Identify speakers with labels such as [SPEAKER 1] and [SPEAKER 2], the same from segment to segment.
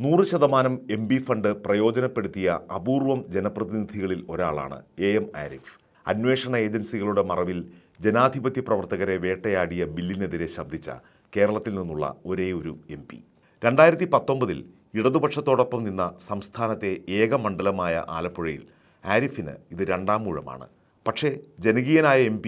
[SPEAKER 1] 100% MP fund പ്രയോജനപ്പെടുത്തിയ അപൂർവം ജനപ്രതിനിധികളിൽ ഒരാളാണ് AM Arif. അന്വേഷണ ഏജൻസികളുടെ മറവിൽ ജനാധിപത്യ പ്രവർത്തകരെ വേട്ടയാടിയ ബില്ലിനെതിരെ ശബ്ദിച്ച കേരളത്തിൽ നിന്നുള്ള ഒരേയൊരു MP. 2019 ഇടതുപക്ഷത്തോടൊപ്പം നിന്ന സംസ്ഥാനത്തെ ഏക മണ്ഡലമായ ആലപ്പുഴയിൽ ആരിഫിന് ഇത് രണ്ടാം ഊഴമാണ്. പക്ഷേ ജനകീയനായ MP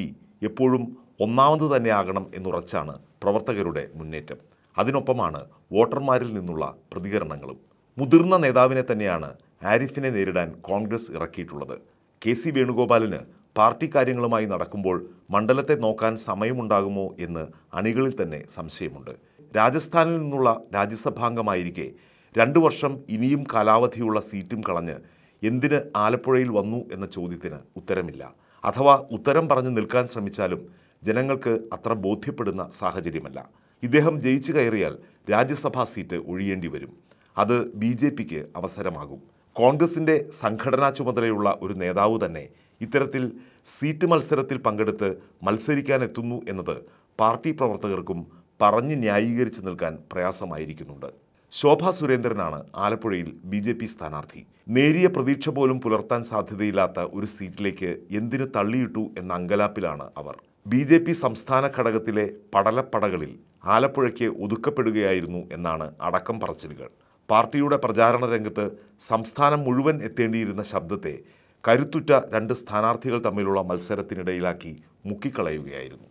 [SPEAKER 1] എപ്പോഴും ഒന്നാമത് തന്നെയാകണം എന്നുറച്ചാണ് പ്രവർത്തകരുടെ മുന്നേറ്റം. അതിനൊപ്പമാണ് വോട്ടർമാരിൽ നിന്നുള്ള പ്രതികരണങ്ങളും. മുതിർന്ന നേതാവിനെ തന്നെയാണ് ആരിഫിനെ നേരിടാൻ കോൺഗ്രസ് ഇറക്കിയിട്ടുള്ളത്. KC വേണുഗോപാലിന് പാർട്ടി കാര്യങ്ങളുമായി നടക്കുമ്പോൾ മണ്ഡലത്തെ നോക്കാൻ സമയമുണ്ടാകുമോ എന്ന് അണികളിൽ തന്നെ സംശയമുണ്ട്. രാജസ്ഥാനിൽ നിന്നുള്ള രാജ്യസഭാംഗമായിരിക്കെ 2 വർഷം ഇനിയും കാലാവധിയുള്ള സീറ്റും കളഞ്ഞ് എന്തിന് ആലപ്പുഴയിൽ വന്നു എന്ന ചോദ്യത്തിന് ഉത്തരമില്ല. അഥവാ ഉത്തരം പറഞ്ഞു നിൽക്കാൻ ശ്രമിച്ചാലും ജനങ്ങൾക്ക് അത്ര ബോധ്യപ്പെടുന്ന സാഹചര്യമല്ല. ഇദ്ദേഹം ജയിച്ചു കയറിയാൽ രാജ്യസഭാ സീറ്റ് ഒഴിയേണ്ടി വരും. അത് BJPക്ക് അവസരമാകും. കോൺഗ്രസിൻ്റെ സംഘടനാ ചുമതലയുള്ള ഒരു നേതാവ് തന്നെ ഇത്തരത്തിൽ സീറ്റ് മത്സരത്തിൽ പങ്കെടുത്ത് മത്സരിക്കാനെത്തുന്നു എന്നത് പാർട്ടി പ്രവർത്തകർക്കും പറഞ്ഞ് ന്യായീകരിച്ച് നിൽക്കാൻ പ്രയാസമായിരിക്കുന്നുണ്ട്. ശോഭാ സുരേന്ദ്രനാണ് ആലപ്പുഴയിൽ BJP സ്ഥാനാർത്ഥി. നേരിയ പ്രതീക്ഷ പോലും പുലർത്താൻ സാധ്യതയില്ലാത്ത ഒരു സീറ്റിലേക്ക് എന്തിന് തള്ളിയിട്ടു എന്ന അങ്കലാപ്പിലാണ് അവർ. BJP സംസ്ഥാന ഘടകത്തിലെ പടലപ്പടകളിൽ ആലപ്പുഴയ്ക്ക് ഒതുക്കപ്പെടുകയായിരുന്നു എന്നാണ് അടക്കം പറച്ചിലുകൾ. പാർട്ടിയുടെ പ്രചാരണ രംഗത്ത് സംസ്ഥാനം മുഴുവൻ എത്തേണ്ടിയിരുന്ന ശബ്ദത്തെ കരുത്തുറ്റ 2 സ്ഥാനാർത്ഥികൾ തമ്മിലുള്ള മത്സരത്തിനിടയിലാക്കി മുക്കിക്കളയുകയായിരുന്നു.